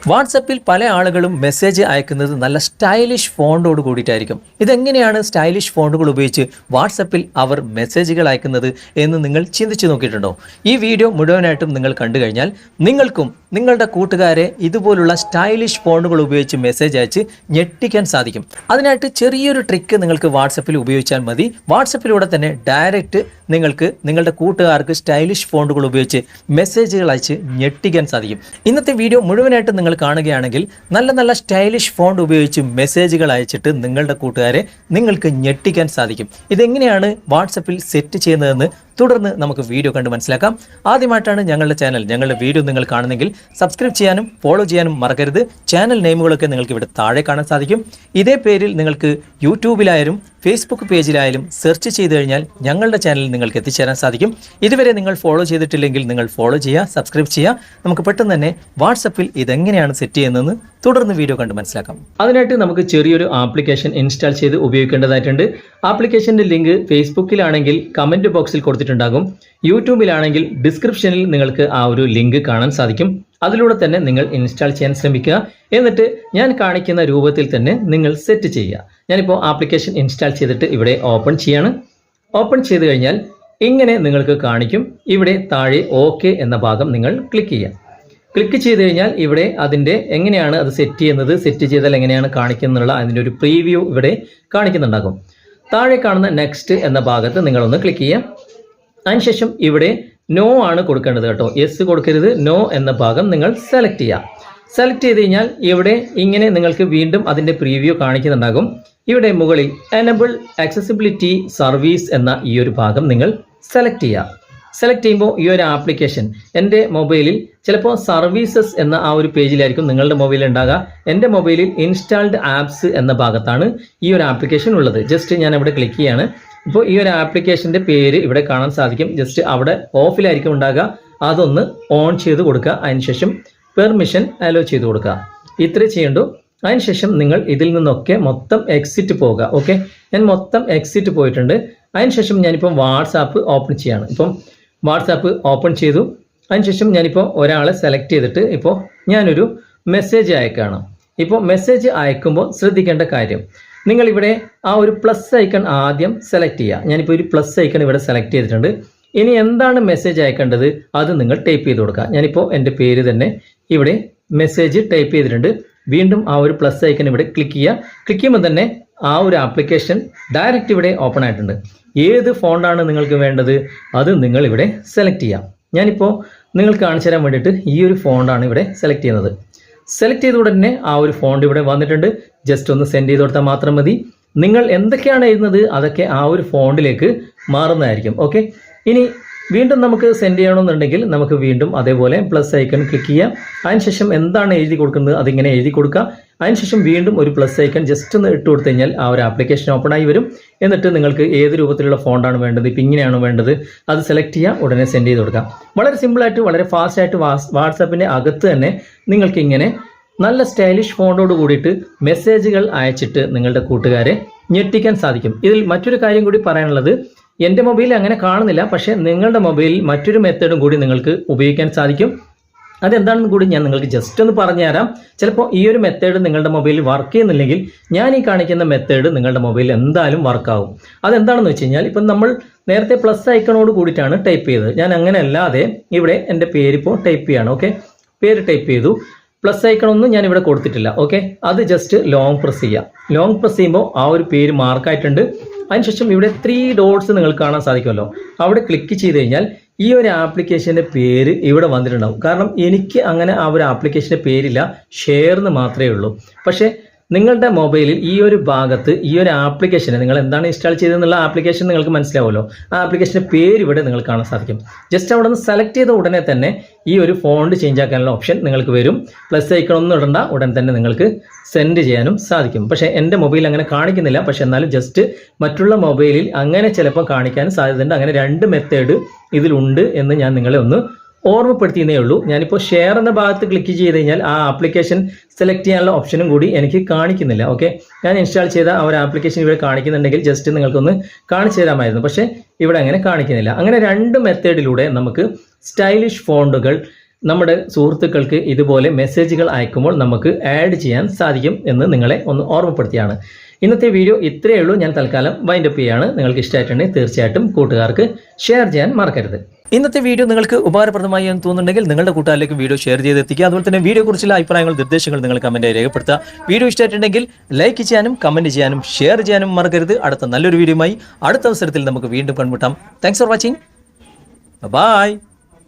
വാട്സപ്പിൽ പല ആളുകളും മെസ്സേജ് അയക്കുന്നത് നല്ല സ്റ്റൈലിഷ് ഫോണ്ടോട് കൂടിയിട്ടായിരിക്കും. ഇതെങ്ങനെയാണ് സ്റ്റൈലിഷ് ഫോണ്ടുകൾ ഉപയോഗിച്ച് വാട്സപ്പിൽ അവർ മെസ്സേജുകൾ അയക്കുന്നത് എന്ന് നിങ്ങൾ ചിന്തിച്ചു നോക്കിയിട്ടുണ്ടോ? ഈ വീഡിയോ മുഴുവനായിട്ടും നിങ്ങൾ കണ്ടു കഴിഞ്ഞാൽ നിങ്ങൾക്കും നിങ്ങളുടെ കൂട്ടുകാരെ ഇതുപോലുള്ള സ്റ്റൈലിഷ് ഫോണ്ടുകൾ ഉപയോഗിച്ച് മെസ്സേജ് അയച്ച് ഞെട്ടിക്കാൻ സാധിക്കും. അതിനായിട്ട് ചെറിയൊരു ട്രിക്ക് നിങ്ങൾക്ക് വാട്സപ്പിൽ ഉപയോഗിച്ചാൽ മതി. വാട്സപ്പിലൂടെ തന്നെ ഡയറക്റ്റ് നിങ്ങൾക്ക് നിങ്ങളുടെ കൂട്ടുകാർക്ക് സ്റ്റൈലിഷ് ഫോണ്ടുകൾ ഉപയോഗിച്ച് മെസ്സേജുകൾ അയച്ച് ഞെട്ടിക്കാൻ സാധിക്കും. ഇന്നത്തെ വീഡിയോ മുഴുവനായിട്ട് നിങ്ങൾ കാണുകയാണെങ്കിൽ നല്ല സ്റ്റൈലിഷ് ഫോണ്ട് ഉപയോഗിച്ച് മെസ്സേജുകൾ അയച്ചിട്ട് നിങ്ങളുടെ കൂട്ടുകാരെ നിങ്ങൾക്ക് ഞെട്ടിക്കാൻ സാധിക്കും. ഇതെങ്ങനെയാണ് വാട്സപ്പിൽ സെറ്റ് ചെയ്യുന്നതെന്ന് തുടർന്ന് നമുക്ക് വീഡിയോ കണ്ട് മനസ്സിലാക്കാം. ആദ്യമായിട്ടാണ് ഞങ്ങളുടെ വീഡിയോ നിങ്ങൾ കാണുന്നെങ്കിൽ സബ്സ്ക്രൈബ് ചെയ്യാനും ഫോളോ ചെയ്യാനും മറക്കരുത്. ചാനൽ നെയിമുകളൊക്കെ നിങ്ങൾക്ക് ഇവിടെ താഴെ കാണാൻ സാധിക്കും. ഇതേ പേരിൽ നിങ്ങൾക്ക് യൂട്യൂബിലായാലും ഫേസ്ബുക്ക് പേജിലായാലും സെർച്ച് ചെയ്ത് കഴിഞ്ഞാൽ ഞങ്ങളുടെ ചാനലിൽ നിങ്ങൾക്ക് എത്തിച്ചേരാൻ സാധിക്കും. ഇതുവരെ നിങ്ങൾ ഫോളോ ചെയ്തിട്ടില്ലെങ്കിൽ നിങ്ങൾ ഫോളോ ചെയ്യുക, സബ്സ്ക്രൈബ് ചെയ്യുക. നമുക്ക് പെട്ടെന്ന് തന്നെ വാട്സപ്പിൽ ഇതെങ്ങനെയാണ് സെറ്റ് ചെയ്യുന്നതെന്ന് തുടർന്ന് വീഡിയോ കണ്ട് മനസ്സിലാക്കാം. അതിനായിട്ട് നമുക്ക് ചെറിയൊരു ആപ്ലിക്കേഷൻ ഇൻസ്റ്റാൾ ചെയ്ത് ഉപയോഗിക്കേണ്ടതായിട്ടുണ്ട്. ആപ്ലിക്കേഷൻ്റെ ലിങ്ക് ഫേസ്ബുക്കിലാണെങ്കിൽ കമൻറ്റ് ബോക്സിൽ കൊടുത്തിട്ടുണ്ടാകും. യൂട്യൂബിലാണെങ്കിൽ ഡിസ്ക്രിപ്ഷനിൽ നിങ്ങൾക്ക് ആ ഒരു ലിങ്ക് കാണാൻ സാധിക്കും. അതിലൂടെ തന്നെ നിങ്ങൾ ഇൻസ്റ്റാൾ ചെയ്യാൻ ശ്രമിക്കുക. എന്നിട്ട് ഞാൻ കാണിക്കുന്ന രൂപത്തിൽ തന്നെ നിങ്ങൾ സെറ്റ് ചെയ്യുക. ഞാനിപ്പോൾ ആപ്ലിക്കേഷൻ ഇൻസ്റ്റാൾ ചെയ്തിട്ട് ഇവിടെ ഓപ്പൺ ചെയ്യാണ്. ഓപ്പൺ ചെയ്ത് കഴിഞ്ഞാൽ ഇങ്ങനെ നിങ്ങൾക്ക് കാണിക്കും. ഇവിടെ താഴെ ഓക്കെ എന്ന ഭാഗം നിങ്ങൾ ക്ലിക്ക് ചെയ്യുക. ക്ലിക്ക് ചെയ്ത് കഴിഞ്ഞാൽ ഇവിടെ അതിൻ്റെ എങ്ങനെയാണ് അത് സെറ്റ് ചെയ്യുന്നത്, സെറ്റ് ചെയ്താൽ എങ്ങനെയാണ് കാണിക്കുന്നുള്ള അതിൻ്റെ ഒരു പ്രീവ്യൂ ഇവിടെ കാണിക്കുന്നുണ്ടാകും. താഴെ കാണുന്ന നെക്സ്റ്റ് എന്ന ഭാഗത്ത് നിങ്ങളൊന്ന് ക്ലിക്ക് ചെയ്യാം. അതിനുശേഷം ഇവിടെ നോ ആണ് കൊടുക്കേണ്ടത് കേട്ടോ, യെസ് കൊടുക്കരുത്. നോ എന്ന ഭാഗം നിങ്ങൾ സെലക്ട് ചെയ്യാം. സെലക്ട് ചെയ്ത് കഴിഞ്ഞാൽ ഇവിടെ ഇങ്ങനെ നിങ്ങൾക്ക് വീണ്ടും അതിൻ്റെ പ്രീവ്യൂ കാണിക്കുന്നുണ്ടാകും. ഇവിടെ മുകളിൽ എനബിൾ ആക്സസിബിലിറ്റി സർവീസ് എന്ന ഈ ഒരു ഭാഗം നിങ്ങൾ സെലക്ട് ചെയ്യുക. സെലക്ട് ചെയ്യുമ്പോൾ ഈ ഒരു ആപ്ലിക്കേഷൻ എൻ്റെ മൊബൈലിൽ ചിലപ്പോൾ സർവീസസ് എന്ന ആ ഒരു പേജിലായിരിക്കും നിങ്ങളുടെ മൊബൈലിൽ ഉണ്ടാകുക. എൻ്റെ മൊബൈലിൽ ഇൻസ്റ്റാൾഡ് ആപ്സ് എന്ന ഭാഗത്താണ് ഈ ഒരു ആപ്ലിക്കേഷൻ ഉള്ളത്. ജസ്റ്റ് ഞാൻ ഇവിടെ ക്ലിക്ക് ചെയ്യാണ്. ഇപ്പോൾ ഈ ഒരു ആപ്ലിക്കേഷൻ്റെ പേര് ഇവിടെ കാണാൻ സാധിക്കും. ജസ്റ്റ് അവിടെ ഓഫിലായിരിക്കും ഉണ്ടാകുക. അതൊന്ന് ഓൺ ചെയ്ത് കൊടുക്കുക. അതിനുശേഷം പെർമിഷൻ അലോ ചെയ്ത് കൊടുക്കുക. ഇത്രേ ചെയ്യണ്ടു. അതിനുശേഷം നിങ്ങൾ ഇതിൽ നിന്നൊക്കെ മൊത്തം എക്സിറ്റ് പോകുക. ഓക്കെ, ഞാൻ മൊത്തം എക്സിറ്റ് പോയിട്ടുണ്ട്. അതിനുശേഷം ഞാനിപ്പം വാട്സാപ്പ് ഓപ്പൺ ചെയ്യാണ്. ഇപ്പം വാട്സാപ്പ് ഓപ്പൺ ചെയ്തു. അതിനുശേഷം ഞാനിപ്പോൾ ഒരാളെ സെലക്ട് ചെയ്തിട്ട് ഇപ്പോൾ ഞാനൊരു മെസ്സേജ് അയക്കുകയാണ്. ഇപ്പോൾ മെസ്സേജ് അയക്കുമ്പോൾ ശ്രദ്ധിക്കേണ്ട കാര്യം, നിങ്ങളിവിടെ ആ ഒരു പ്ലസ് ഐക്കൺ ആദ്യം സെലക്ട് ചെയ്യുക. ഞാനിപ്പോൾ ഒരു പ്ലസ് ഐക്കൺ ഇവിടെ സെലക്ട് ചെയ്തിട്ടുണ്ട്. ഇനി എന്താണ് മെസ്സേജ് അയക്കേണ്ടത് അത് നിങ്ങൾ ടൈപ്പ് ചെയ്ത് കൊടുക്കുക. ഞാനിപ്പോൾ എൻ്റെ പേര് തന്നെ ഇവിടെ മെസ്സേജ് ടൈപ്പ് ചെയ്തിട്ടുണ്ട്. വീണ്ടും ആ ഒരു പ്ലസ് ഐക്കൺ ഇവിടെ ക്ലിക്ക് ചെയ്യുക. ക്ലിക്ക് ചെയ്യുമ്പോൾ തന്നെ ആ ഒരു ആപ്ലിക്കേഷൻ ഡയറക്റ്റ് ഇവിടെ ഓപ്പൺ ആയിട്ടുണ്ട്. ഏത് ഫോണ്ടാണ് നിങ്ങൾക്ക് വേണ്ടത് അത് നിങ്ങൾ ഇവിടെ സെലക്ട് ചെയ്യാം. ഞാനിപ്പോൾ നിങ്ങൾക്ക് കാണിച്ചു തരാൻ വേണ്ടിയിട്ട് ഈ ഒരു ഫോണ്ടാണ് ഇവിടെ സെലക്ട് ചെയ്യുന്നത്. സെലക്ട് ചെയ്ത ഉടനെ ആ ഒരു ഫോണ്ട് ഇവിടെ വന്നിട്ടുണ്ട്. ജസ്റ്റ് ഒന്ന് സെൻഡ് ചെയ്ത് കൊടുത്താൽ മാത്രം മതി. നിങ്ങൾ എന്തൊക്കെയാണ് എഴുതുന്നത് അതൊക്കെ ആ ഒരു ഫോണ്ടിലേക്ക് മാറുന്നതായിരിക്കും. ഓക്കെ, ഇനി വീണ്ടും നമുക്ക് സെൻഡ് ചെയ്യണമെന്നുണ്ടെങ്കിൽ നമുക്ക് വീണ്ടും അതേപോലെ പ്ലസ് ഐക്കൺ ക്ലിക്ക് ചെയ്യാം. അതിനുശേഷം എന്താണ് എഴുതി കൊടുക്കുന്നത് അതിങ്ങനെ എഴുതി കൊടുക്കുക. അതിനുശേഷം വീണ്ടും ഒരു പ്ലസ് ഐക്കൺ ജസ്റ്റ് ഒന്ന് ഇട്ട് കൊടുത്തു കഴിഞ്ഞാൽ ആ ഒരു ആപ്ലിക്കേഷൻ ഓപ്പൺ ആയി വരും. എന്നിട്ട് നിങ്ങൾക്ക് ഏത് രൂപത്തിലുള്ള ഫോണ്ടാണ് വേണ്ടത്, ഇപ്പം ഇങ്ങനെയാണോ വേണ്ടത് അത് സെലക്ട് ചെയ്യുക, ഉടനെ സെൻഡ് ചെയ്ത് കൊടുക്കാം. വളരെ സിമ്പിളായിട്ട് വളരെ ഫാസ്റ്റായിട്ട് വാട്സാപ്പിൻ്റെ അകത്ത് തന്നെ നിങ്ങൾക്ക് ഇങ്ങനെ നല്ല സ്റ്റൈലിഷ് ഫോണ്ടോട് കൂടിയിട്ട് മെസ്സേജുകൾ അയച്ചിട്ട് നിങ്ങളുടെ കൂട്ടുകാരെ ഞെട്ടിക്കാൻ സാധിക്കും. ഇതിൽ മറ്റൊരു കാര്യം കൂടി പറയാനുള്ളത്, എൻ്റെ മൊബൈലിൽ അങ്ങനെ കാണുന്നില്ല, പക്ഷേ നിങ്ങളുടെ മൊബൈലിൽ മറ്റൊരു മെത്തേഡും കൂടി നിങ്ങൾക്ക് ഉപയോഗിക്കാൻ സാധിക്കും. അതെന്താണെന്ന് കൂടി ഞാൻ നിങ്ങൾക്ക് ജസ്റ്റ് ഒന്ന് പറഞ്ഞു തരാം. ചിലപ്പോൾ ഈ ഒരു മെത്തേഡ് നിങ്ങളുടെ മൊബൈലിൽ വർക്ക് ചെയ്യുന്നില്ലെങ്കിൽ ഞാൻ ഈ കാണിക്കുന്ന മെത്തേഡ് നിങ്ങളുടെ മൊബൈലിൽ എന്തായാലും വർക്കാവും. അതെന്താണെന്ന് വെച്ച് കഴിഞ്ഞാൽ ഇപ്പം നമ്മൾ നേരത്തെ പ്ലസ് ഐക്കണോട് കൂടിയിട്ടാണ് ടൈപ്പ് ചെയ്തത്. ഞാൻ അങ്ങനെ അല്ലാതെ ഇവിടെ എൻ്റെ പേരിപ്പോൾ ടൈപ്പ് ചെയ്യാണ്. ഓക്കെ, പേര് ടൈപ്പ് ചെയ്തു. പ്ലസ് ഐക്കണൊന്നും ഞാൻ ഇവിടെ കൊടുത്തിട്ടില്ല. ഓക്കെ, അത് ജസ്റ്റ് ലോങ് പ്രസ് ചെയ്യുക. ലോങ് പ്രസ് ചെയ്യുമ്പോൾ ആ ഒരു പേര് മാർക്കായിട്ടുണ്ട്. അതിനുശേഷം ഇവിടെ 3 ഡോട്ട്സ് നിങ്ങൾക്ക് കാണാൻ സാധിക്കുമല്ലോ. അവിടെ ക്ലിക്ക് ചെയ്ത് കഴിഞ്ഞാൽ ഈ ഒരു ആപ്ലിക്കേഷൻ്റെ പേര് ഇവിടെ വന്നിട്ടുണ്ടാവും. കാരണം എനിക്ക് അങ്ങനെ ആ ഒരു ആപ്ലിക്കേഷൻ്റെ പേരില്ല, ഷെയർ എന്ന് മാത്രമേ ഉള്ളൂ. പക്ഷേ നിങ്ങളുടെ മൊബൈലിൽ ഈ ഒരു ഭാഗത്ത് ഈ ഒരു ആപ്ലിക്കേഷനെ നിങ്ങൾ എന്താണ് ഇൻസ്റ്റാൾ ചെയ്തതെന്നുള്ള ആപ്ലിക്കേഷൻ നിങ്ങൾക്ക് മനസ്സിലാവുമല്ലോ. ആ ആപ്ലിക്കേഷൻ്റെ പേര് ഇവിടെ നിങ്ങൾക്ക് കാണാൻ സാധിക്കും. ജസ്റ്റ് അവിടെ നിന്ന് സെലക്ട് ചെയ്ത ഉടനെ തന്നെ ഈ ഒരു ഫോണ്ട് ചേഞ്ച് ആക്കാനുള്ള ഓപ്ഷൻ നിങ്ങൾക്ക് വരും. പ്ലസ് ഐക്കൺ ഒന്നും ഇടണ്ട, ഉടൻ തന്നെ നിങ്ങൾക്ക് സെൻഡ് ചെയ്യാനും സാധിക്കും. പക്ഷേ എൻ്റെ മൊബൈലിൽ അങ്ങനെ കാണിക്കുന്നില്ല. പക്ഷേ എന്നാലും ജസ്റ്റ് മറ്റുള്ള മൊബൈലിൽ അങ്ങനെ ചിലപ്പോൾ കാണിക്കാനും സാധ്യതയുണ്ട്. അങ്ങനെ 2 മെത്തേഡ് ഇതിലുണ്ട് എന്ന് ഞാൻ നിങ്ങളെ ഒന്ന് ഓർമ്മപ്പെടുത്തിയേ ഉള്ളൂ. ഞാനിപ്പോൾ ഷെയർ എന്ന ഭാഗത്ത് ക്ലിക്ക് ചെയ്ത് കഴിഞ്ഞാൽ ആ ആപ്ലിക്കേഷൻ സെലക്ട് ചെയ്യാനുള്ള ഓപ്ഷനും കൂടി എനിക്ക് കാണിക്കുന്നില്ല. ഓക്കെ, ഞാൻ ഇൻസ്റ്റാൾ ചെയ്ത ആ ഒരു ആപ്ലിക്കേഷൻ ഇവിടെ കാണിക്കുന്നുണ്ടെങ്കിൽ ജസ്റ്റ് നിങ്ങൾക്കൊന്ന് കാണിച്ചു തരാമായിരുന്നു. പക്ഷേ ഇവിടെ അങ്ങനെ കാണിക്കുന്നില്ല. അങ്ങനെ 2 മെത്തേഡിലൂടെ നമുക്ക് സ്റ്റൈലിഷ് ഫോണ്ടുകൾ നമ്മുടെ സുഹൃത്തുക്കൾക്ക് ഇതുപോലെ മെസ്സേജുകൾ അയക്കുമ്പോൾ നമുക്ക് ആഡ് ചെയ്യാൻ സാധിക്കും എന്ന് നിങ്ങളെ ഒന്ന് ഓർമ്മപ്പെടുത്തിയാണ്. ഇന്നത്തെ വീഡിയോ ഇത്രയേ ഉള്ളൂ. ഞാൻ തൽക്കാലം വൈൻഡപ്പ് ചെയ്യാണ്. നിങ്ങൾക്ക് ഇഷ്ടമായിട്ടുണ്ടെങ്കിൽ തീർച്ചയായിട്ടും കൂട്ടുകാർക്ക് ഷെയർ ചെയ്യാൻ മറക്കരുത്. ഇന്നത്തെ വീഡിയോ നിങ്ങൾക്ക് ഉപകാരപ്രദമായി എന്ന് തോന്നുന്നുണ്ടെങ്കിൽ നിങ്ങളുടെ കൂട്ടുകാരിലേക്ക് വീഡിയോ ഷെയർ ചെയ്തെത്തിക്കുക. അതുപോലെ തന്നെ വീഡിയോ കുറിച്ചുള്ള അഭിപ്രായങ്ങൾ, നിർദ്ദേശങ്ങൾ നിങ്ങൾ കമൻറ്റായി രേഖപ്പെടുത്തുക. വീഡിയോ ഇഷ്ടമായിട്ടുണ്ടെങ്കിൽ ലൈക്ക് ചെയ്യാനും കമൻറ്റ് ചെയ്യാനും ഷെയർ ചെയ്യാനും മറക്കരുത്. അടുത്ത നല്ലൊരു വീഡിയോയുമായി അടുത്ത അവസരത്തിൽ നമുക്ക് വീണ്ടും കണ്ടുമുട്ടാം. Thanks for watching. ബൈ.